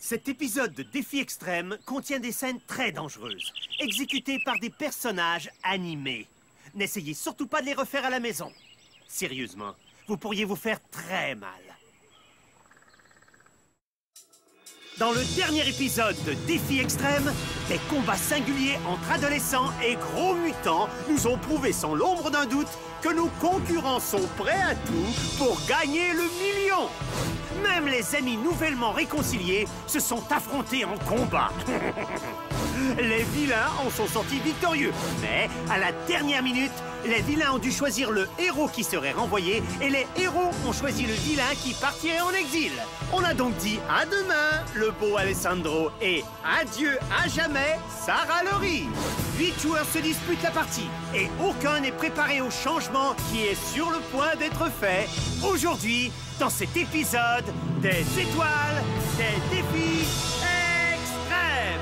Cet épisode de Défi Extrême contient des scènes très dangereuses, exécutées par des personnages animés. N'essayez surtout pas de les refaire à la maison. Sérieusement, vous pourriez vous faire très mal. Dans le dernier épisode de Défi Extrême, des combats singuliers entre adolescents et gros mutants nous ont prouvé sans l'ombre d'un doute que nos concurrents sont prêts à tout pour gagner le million. Même les amis nouvellement réconciliés se sont affrontés en combat. Les vilains en sont sortis victorieux, mais à la dernière minute, les vilains ont dû choisir le héros qui serait renvoyé et les héros ont choisi le vilain qui partirait en exil. On a donc dit à demain, le beau Alessandro, et adieu à jamais, Sarah Laurie. 8 joueurs se disputent la partie et aucun n'est préparé au changement qui est sur le point d'être fait. Aujourd'hui, dans cet épisode des étoiles, des défis extrêmes.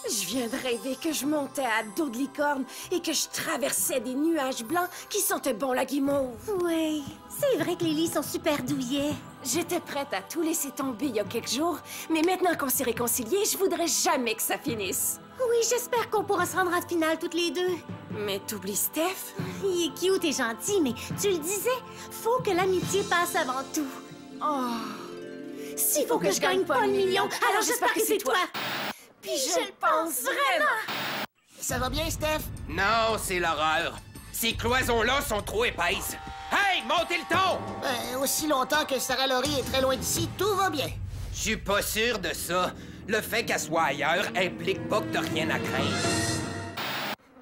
Je viens de rêver que je montais à dos de licorne et que je traversais des nuages blancs qui sentaient bon la guimauve. Oui, c'est vrai que les lits sont super douillets. J'étais prête à tout laisser tomber il y a quelques jours, mais maintenant qu'on s'est réconciliés, je voudrais jamais que ça finisse. Oui, j'espère qu'on pourra se rendre en finale toutes les deux. Mais t'oublies Steph? Il est cute et gentil, mais tu le disais, faut que l'amitié passe avant tout. Oh. S'il faut que je gagne pas le million, alors j'espère que c'est toi. Puis je le pense vraiment! Ça va bien, Steph? Non, c'est l'horreur. Ces cloisons-là sont trop épaisses. Hey, montez le ton! Aussi longtemps que Sarah Laurie est très loin d'ici, tout va bien. Je suis pas sûr de ça. Le fait qu'elle soit ailleurs implique pas que t'as rien à craindre.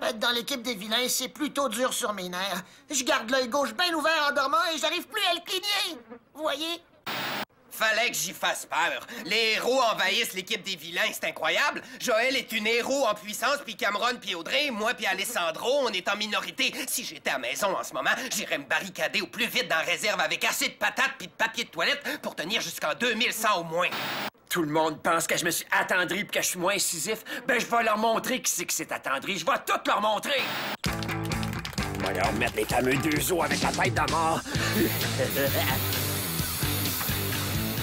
Être dans l'équipe des vilains, c'est plutôt dur sur mes nerfs. Je garde l'œil gauche bien ouvert en dormant et j'arrive plus à le cligner. Vous voyez? Fallait que j'y fasse peur. Les héros envahissent l'équipe des vilains, c'est incroyable. Joël est une héros en puissance, puis Cameron, puis Audrey, moi, puis Alessandro, on est en minorité. Si j'étais à maison en ce moment, j'irais me barricader au plus vite dans la réserve avec assez de patates puis de papier de toilette pour tenir jusqu'en 2100 au moins. Tout le monde pense que je me suis attendri puis que je suis moins incisif. Ben, je vais leur montrer qui c'est que c'est attendri. Je vais tout leur montrer. Je vais leur mettre les fameux 2 os avec la tête de mort.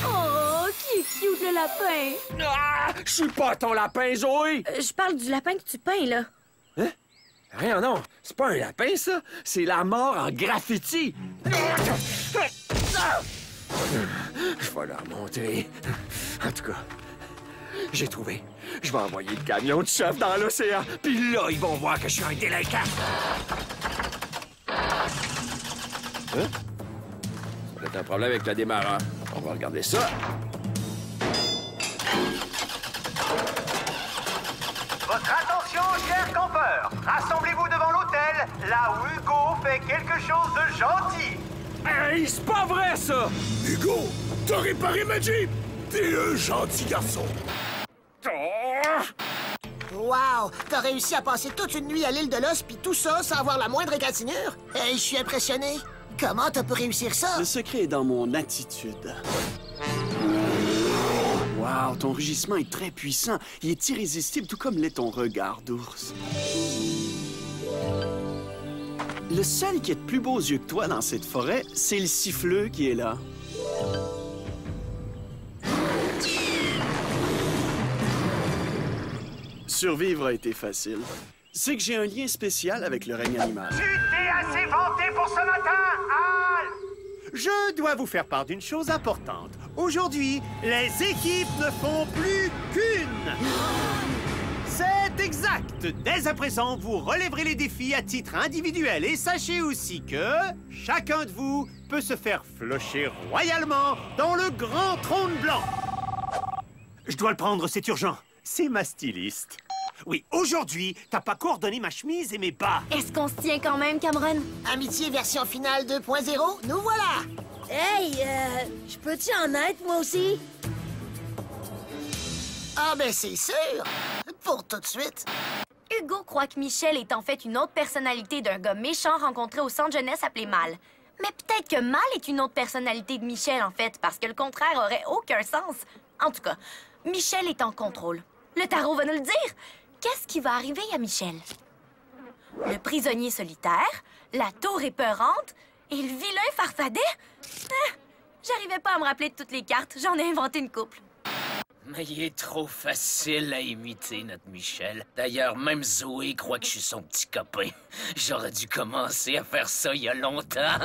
Oh, qui est cute le lapin! Ah! Je suis pas ton lapin, Zoé! Je parle du lapin que tu peins, là. Hein? Rien, non. C'est pas un lapin, ça. C'est la mort en graffiti. Je vais leur montrer. En tout cas, j'ai trouvé. Je vais envoyer le camion de chef dans l'océan. Puis là, ils vont voir que je suis un délinquant. Hein? C'est un problème avec le démarreur. On va regarder ça. Votre attention, chers campeurs. Rassemblez-vous devant l'hôtel, là où Hugo fait quelque chose de gentil. Hey, c'est pas vrai, ça! Hugo, t'as réparé ma Jeep! T'es un gentil garçon! Wow! T'as réussi à passer toute une nuit à l'île de l'Os, puis tout ça sans avoir la moindre égratignure? Hey, je suis impressionné. Comment t'as pu réussir ça? Le secret est dans mon attitude. Wow, ton rugissement est très puissant. Il est irrésistible, tout comme l'est ton regard d'ours. Le seul qui est de plus beaux yeux que toi dans cette forêt, c'est le siffleux qui est là. Survivre a été facile. C'est que j'ai un lien spécial avec le règne animal. Tu t'es assez vanté pour ce matin, Al! Je dois vous faire part d'une chose importante. Aujourd'hui, les équipes ne font plus qu'une. C'est exact. Dès à présent, vous relèverez les défis à titre individuel. Et sachez aussi que chacun de vous peut se faire flocher royalement dans le grand trône blanc. Je dois le prendre, c'est urgent. C'est ma styliste. Oui, aujourd'hui, t'as pas coordonné ma chemise et mes bas. Est-ce qu'on se tient quand même, Cameron? Amitié version finale 2.0, nous voilà! Hey, je peux-tu en être, moi aussi? Ah ben c'est sûr! Pour tout de suite. Hugo croit que Michel est en fait une autre personnalité d'un gars méchant rencontré au centre jeunesse appelé Mal. Mais peut-être que Mal est une autre personnalité de Michel, en fait, parce que le contraire aurait aucun sens. En tout cas, Michel est en contrôle. Le tarot va nous le dire. Qu'est-ce qui va arriver à Michel? Le prisonnier solitaire, la tour épeurante et le vilain farfadet? Ah, j'arrivais pas à me rappeler de toutes les cartes. J'en ai inventé une couple. Mais il est trop facile à imiter, notre Michel. D'ailleurs, même Zoé croit que je suis son petit copain. J'aurais dû commencer à faire ça il y a longtemps.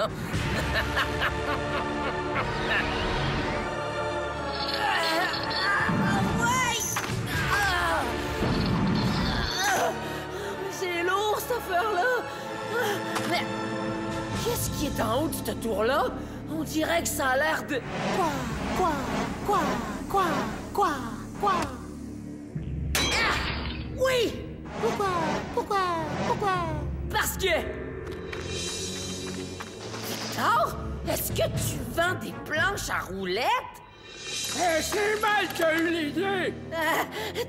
C'est lourd, cette affaire-là! Mais qu'est-ce qui est en haut de cette tour-là? On dirait que ça a l'air de... Quoi? Oui! Pourquoi? Parce que... Victor, est-ce que tu vends des planches à roulettes? C'est Mal qui a eu l'idée!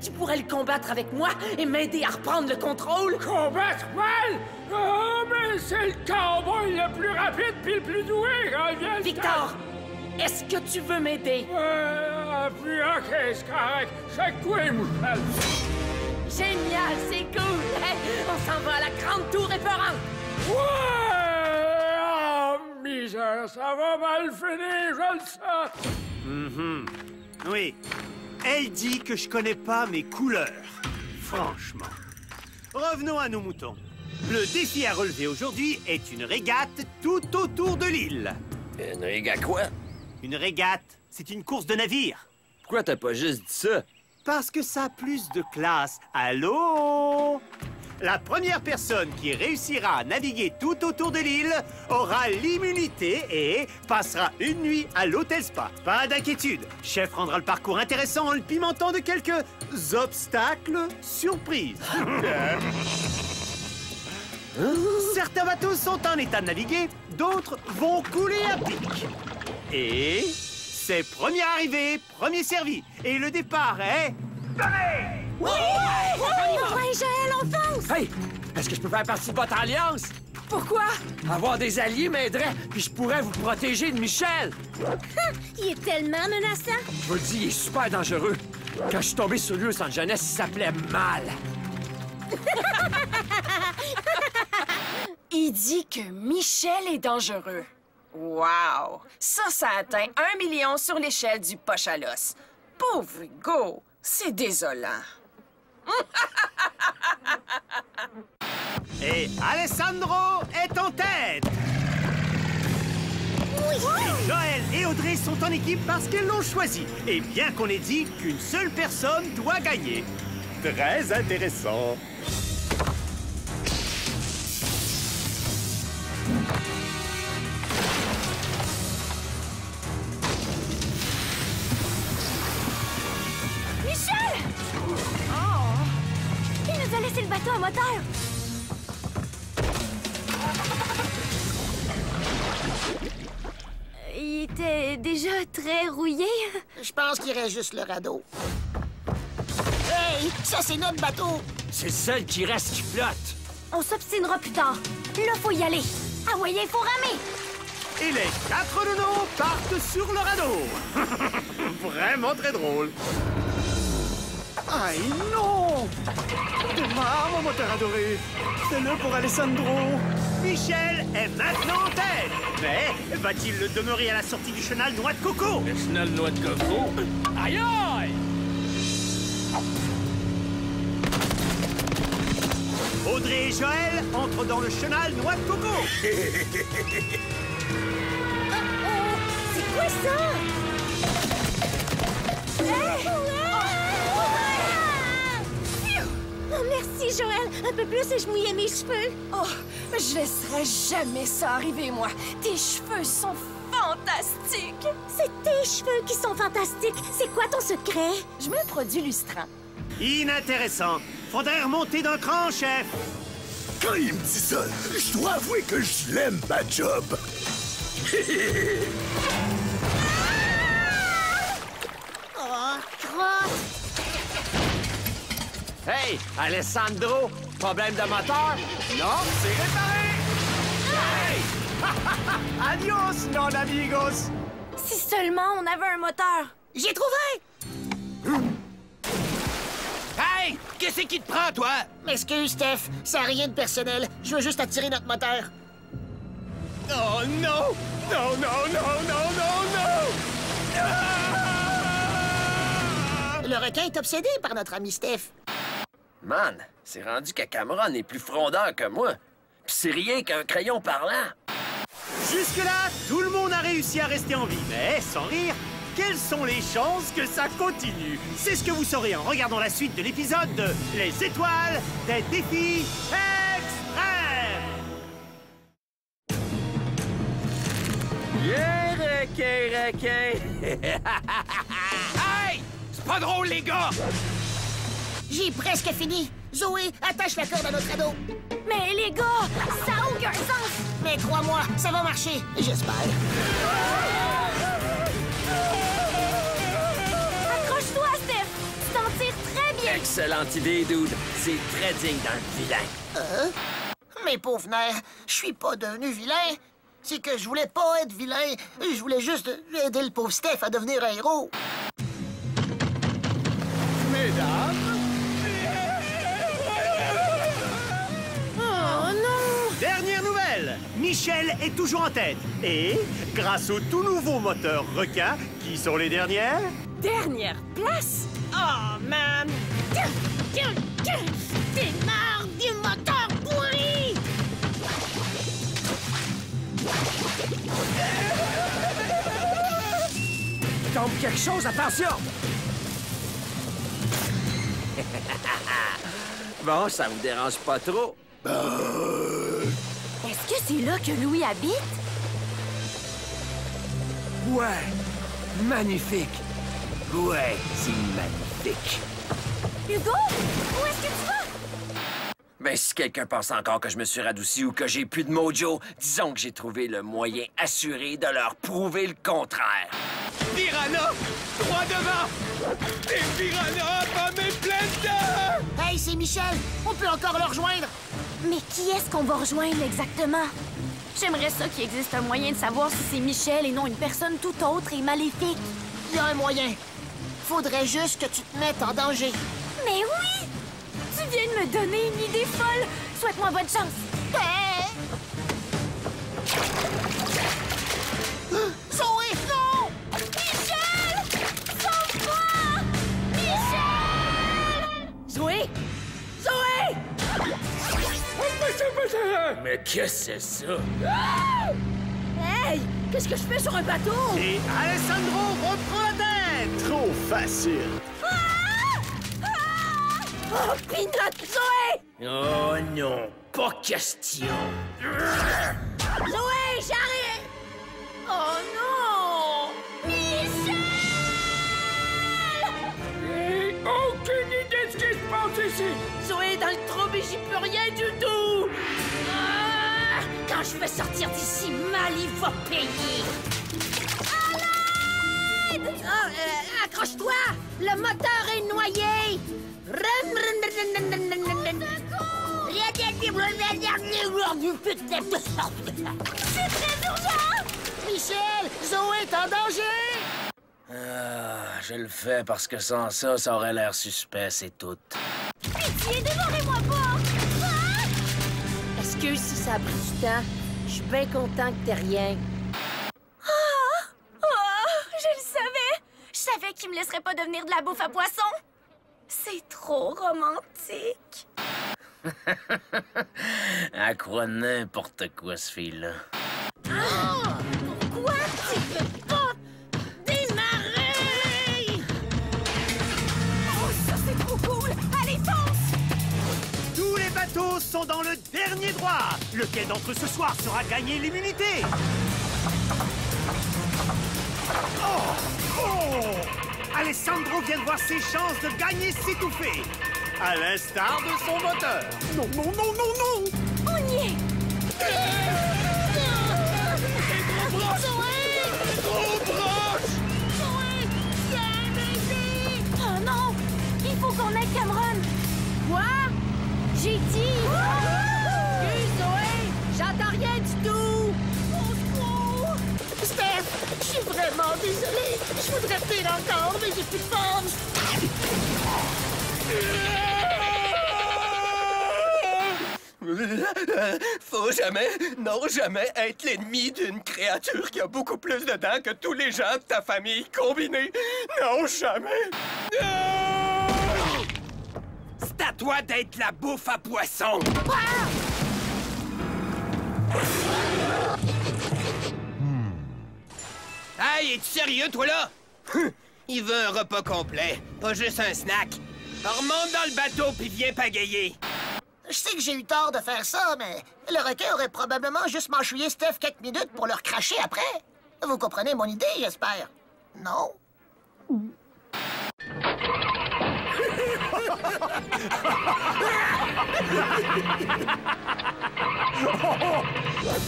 Tu pourrais le combattre avec moi et m'aider à reprendre le contrôle? Combattre Mal? Oh, mais c'est le cowboy le plus rapide puis le plus doué quand il vient le Victor, est-ce que tu veux m'aider? Puis ok, c'est correct. C'est toi, Michel. Génial, c'est cool! Hey, on s'en va à la grande tour épeurante! Ouais! Oh, misère, ça va mal finir, je le sais! Oui. Elle dit que je connais pas mes couleurs. Franchement. Revenons à nos moutons. Le défi à relever aujourd'hui est une régate tout autour de l'île. Une régate quoi? Une régate, c'est une course de navire. Pourquoi t'as pas juste dit ça? Parce que ça a plus de classe. Allô? La première personne qui réussira à naviguer tout autour de l'île aura l'immunité et passera une nuit à l'hôtel Spa. Pas d'inquiétude, Chef rendra le parcours intéressant en le pimentant de quelques obstacles surprises. Certains bateaux sont en état de naviguer, d'autres vont couler à pic. Et c'est premier arrivé, premier servi. Et le départ est... Ouais, Joël, on fonce! Hey! Est-ce que je peux faire partie de votre alliance? Pourquoi? Avoir des alliés m'aiderait, puis je pourrais vous protéger de Michel. Il est tellement menaçant! Je vous le dis, il est super dangereux. Quand je suis tombé sur lui au centre jeunesse, il s'appelait Mal. Il dit que Michel est dangereux. Wow! Ça atteint 1 million sur l'échelle du poche à l'os. Pauvre Hugo, c'est désolant. Et Alessandro est en tête! Et Joël et Audrey sont en équipe parce qu'ils l'ont choisi. Et bien qu'on ait dit qu'une seule personne doit gagner. Très intéressant. Michel! Oh! Il nous a laissé le bateau à moteur! Il était déjà très rouillé. Je pense qu'il reste juste le radeau. Hey, ça c'est notre bateau! C'est le seul qui reste qui flotte. On s'obstinera plus tard. Là, faut y aller. Ah ouais, il faut ramer. Et les 4 nonos partent sur le radeau. Vraiment très drôle. Aïe non! Démarre, mon moteur adoré. C'est-le pour Alessandro. Michel est maintenant en tête. Mais va-t-il le demeurer à la sortie du chenal Noix de Coco? Le chenal Noix de Coco? Aïe aïe! Audrey et Joël entrent dans le chenal Noix de Coco. C'est quoi ça? Oh, merci, Joël. Un peu plus et je mouillais mes cheveux. Oh, je laisserai jamais ça arriver, moi. Tes cheveux sont fantastiques. C'est tes cheveux qui sont fantastiques. C'est quoi ton secret? Je mets un produit lustrant. Inintéressant. Faudrait remonter d'un cran, chef. Quand il me dit ça, je dois avouer que je l'aime, ma job. Oh, crotte! Hey, Alessandro, Problème de moteur? Non, c'est réparé! Hey! Adios, non amigos! Si seulement on avait un moteur. J'ai trouvé! Hey! Qu'est-ce qui te prend, toi? M'excuse, Steph. Ça n'a rien de personnel. Je veux juste attirer notre moteur. Oh non! Non, non, non, non, non, non! Le requin est obsédé par notre ami Steph. Man, c'est rendu que Cameron est plus frondeur que moi. Pis c'est rien qu'un crayon parlant. Jusque-là, tout le monde a réussi à rester en vie. Mais, sans rire, quelles sont les chances que ça continue? C'est ce que vous saurez en regardant la suite de l'épisode de Les étoiles des défis extrêmes! Yeah, requin! Hey! C'est pas drôle, les gars! J'ai presque fini. Zoé, attache la corde à notre ado. Mais les gars, ça n'a aucun sens. Mais crois-moi, ça va marcher. J'espère. Accroche-toi, Steph. Tu t'en tires très bien. Excellente idée, dude. C'est très digne d'un vilain. Mes pauvres nerfs, je suis pas devenu vilain. C'est que je voulais pas être vilain. Je voulais juste aider le pauvre Steph à devenir un héros. Dernière nouvelle, Michel est toujours en tête. Et, grâce au tout nouveau moteur requin, qui sont les dernières? Dernière place? Oh, man! T'es marre du moteur pourri! Tombe quelque chose, attention! Bon, ça vous dérange pas trop? Est-ce que c'est là que Louis habite? Ouais, magnifique. Ouais, c'est magnifique. Hugo, où est-ce que tu vas? Ben, si quelqu'un pense encore que je me suis radouci ou que j'ai plus de mojo, disons que j'ai trouvé le moyen assuré de leur prouver le contraire. Piranha! Droit devant! Des piranhas, pas mes plaines! Hey, c'est Michel. On peut encore le rejoindre. Mais qui est-ce qu'on va rejoindre exactement? J'aimerais ça qu'il existe un moyen de savoir si c'est Michel et non une personne tout autre et maléfique. Il y a un moyen. Faudrait juste que tu te mettes en danger. Mais oui! Tu viens de me donner une idée folle! Souhaite-moi bonne chance! Zoé, non! Michel! Sauve-moi! Michel! Zoé! Zoé! Mais qu'est-ce que c'est ça? Hey! Qu'est-ce que je fais sur un bateau? Et Alessandro reprend la tête! Trop facile. Oh, Peanut! Zoé! Oh non, pas question. Zoé, j'arrive! Oh non! J'ai aucune idée de ce qui se passe ici. Zoé est dans le trouble et j'y peux rien du tout! Ah! Quand je vais sortir d'ici, Mal, il va payer! À l'aide! Accroche-toi! Le moteur est noyé! C'est très urgent! Michel, Zoé est en danger! Je le fais parce que sans ça, ça aurait l'air suspect, c'est tout. Pitié, dévorez-moi pas! Ah! Excuse si ça a pris du temps. Je suis bien content que t'aies rien. Je le savais! Je savais qu'il me laisserait pas devenir de la bouffe à poisson! C'est trop romantique! Elle croit n'importe quoi, ce fille-là. Pourquoi tu peux pas démarrer? Oh, ça c'est trop cool! Allez, fonce! Tous les bateaux sont dans le dernier droit. Lequel d'entre eux ce soir sera gagné l'immunité? Oh! Alessandro vient de voir ses chances de gagner s'étouffer. À l'instar de son moteur. Non, non, non, non, non! On y est! Oh non! Il faut qu'on aide Cameron! Quoi? J'ai dit Tire encore, mais j'ai plus de force! Faut jamais, non jamais, être l'ennemi d'une créature qui a beaucoup plus de dents que tous les gens de ta famille combinés. Non, jamais. C'est à toi d'être la bouffe à poisson. Hey, es-tu sérieux, toi, là? Il veut un repas complet, pas juste un snack. Remonte dans le bateau puis viens pagayer. Je sais que j'ai eu tort de faire ça, mais le requin aurait probablement juste mâchouillé Steph quelques minutes pour le recracher après. Vous comprenez mon idée, j'espère? Non?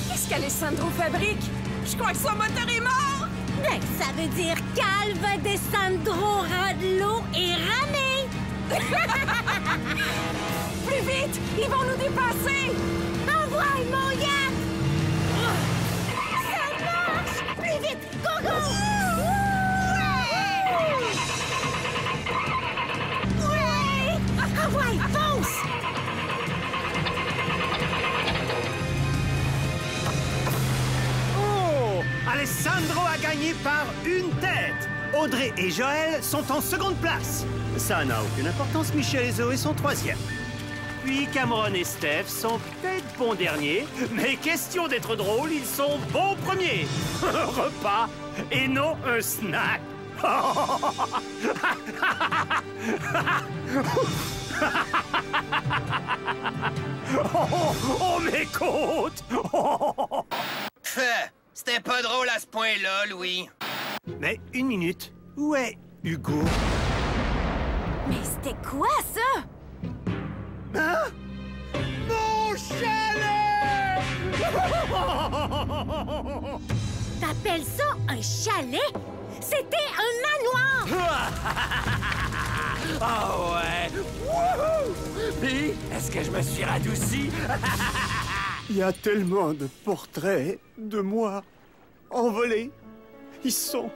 Qu'est-ce qu'Alessandro fabrique? Je crois que son moteur est mort! Ben, ça veut dire calme, Desandro, ras de l'eau et ramé! Plus vite! Ils vont nous dépasser! Envoie mon yacht! Ça marche! Plus vite! Go, go! Ouais! Envoie, fonce! Oh! Alessandro a gagné par une tête. Audrey et Joël sont en seconde place. Ça n'a aucune importance, Michel et Zoé sont troisième. Puis Cameron et Steph sont peut-être bons derniers, mais question d'être drôle, ils sont bons premiers. Un repas et non un snack. Oh, mes côtes! C'était pas drôle à ce point-là, Louis. Mais une minute, où est Hugo? Mais c'était quoi, ça? Hein? Mon chalet! T'appelles ça un chalet? C'était un manoir! Ah ouais! Wouhou! Puis, est-ce que je me suis radouci? Il y a tellement de portraits de moi envolés. Ils sont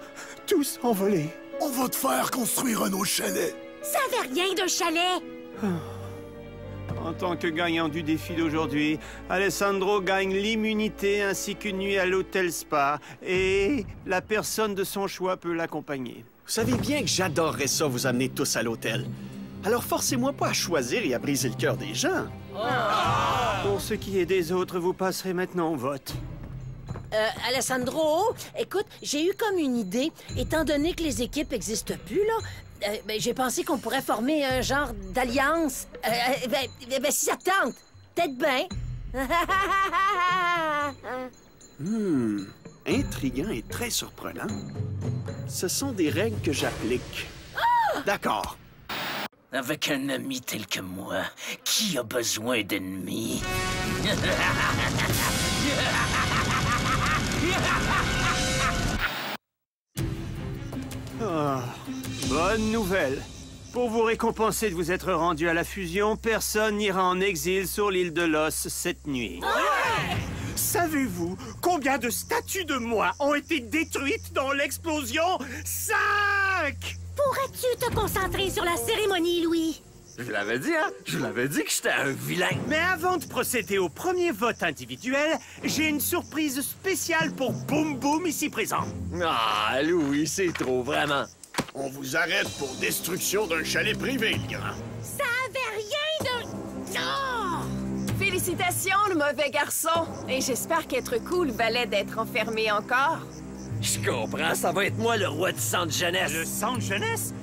tous envolés. On va te faire construire un autre chalet. Ça avait rien d'un chalet! En tant que gagnant du défi d'aujourd'hui, Alessandro gagne l'immunité ainsi qu'une nuit à l'hôtel Spa. Et la personne de son choix peut l'accompagner. Vous savez bien que j'adorerais ça vous amener tous à l'hôtel. Alors forcez-moi pas à choisir et à briser le cœur des gens. Pour ce qui est des autres, vous passerez maintenant au vote. Alessandro, écoute, j'ai eu comme une idée. Étant donné que les équipes n'existent plus, là, ben, j'ai pensé qu'on pourrait former un genre d'alliance. Ben, si ça te tente, peut-être bien. Intriguant et très surprenant. Ce sont des règles que j'applique. D'accord. Avec un ami tel que moi, qui a besoin d'ennemis? Oh, bonne nouvelle. Pour vous récompenser de vous être rendu à la fusion, personne n'ira en exil sur l'île de Los cette nuit. Savez-vous combien de statues de moi ont été détruites dans l'explosion? 5! Pourrais-tu te concentrer sur la cérémonie, Louis? Je vous l'avais dit, hein? Je vous l'avais dit que j'étais un vilain. Mais avant de procéder au premier vote individuel, j'ai une surprise spéciale pour Boum Boum ici présent. Ah, Louis, c'est trop, vraiment. On vous arrête pour destruction d'un chalet privé, le grand. Ça avait rien de... Oh! Félicitations, le mauvais garçon. Et j'espère qu'être cool valait d'être enfermé encore. Je comprends, ça va être moi le roi du centre jeunesse. Le centre jeunesse?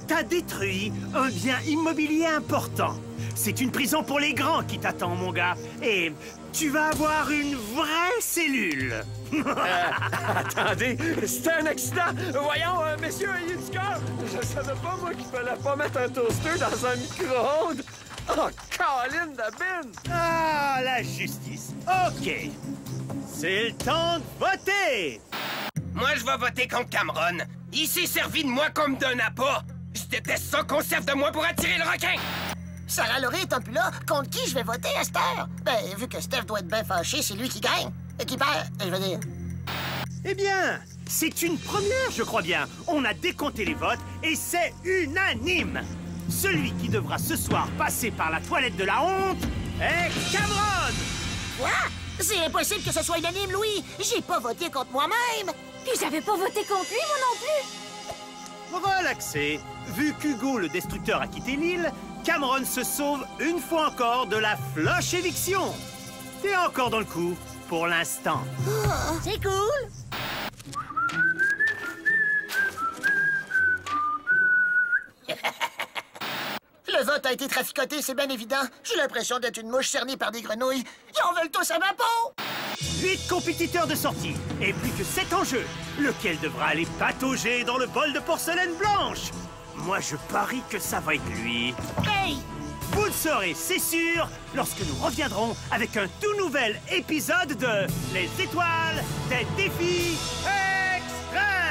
T'as détruit un bien immobilier important. C'est une prison pour les grands qui t'attend, mon gars. Et tu vas avoir une vraie cellule. Attendez, c'était un accident. Voyons, messieurs, ayez du cœur. Je savais pas, moi, qu'il fallait pas mettre un toaster dans un micro-ondes. Oh, Colin de bin! Ah, la justice. OK. C'est le temps de voter. Moi, je vais voter contre Cameron. Il s'est servi de moi comme d'un appât. Je déteste ça qu'on serve de moi pour attirer le requin. Sarah Laurie étant plus là, contre qui je vais voter à cette heure? Ben, vu que Steph doit être bien fâché, c'est lui qui gagne. Qui perd, je veux dire. Eh bien, C'est une première, je crois bien. On a décompté les votes et c'est unanime. Celui qui devra ce soir passer par la toilette de la honte est Cameron. Quoi? C'est impossible que ce soit unanime, Louis. J'ai pas voté contre moi-même. Puis j'avais pas voté contre lui, moi non plus. Relaxé. Vu qu'Hugo le destructeur a quitté l'île, Cameron se sauve une fois encore de la flush éviction. T'es encore dans le coup, pour l'instant. C'est cool. Le vote a été traficoté, c'est bien évident. J'ai l'impression d'être une mouche cernée par des grenouilles. Ils en veulent tous à ma peau! 8 compétiteurs de sortie et plus que 7 en jeu. Lequel devra aller patauger dans le bol de porcelaine blanche? Moi, je parie que ça va être lui. Hey! Vous le saurez, c'est sûr, lorsque nous reviendrons avec un tout nouvel épisode de Les Étoiles des Défis Extrêmes!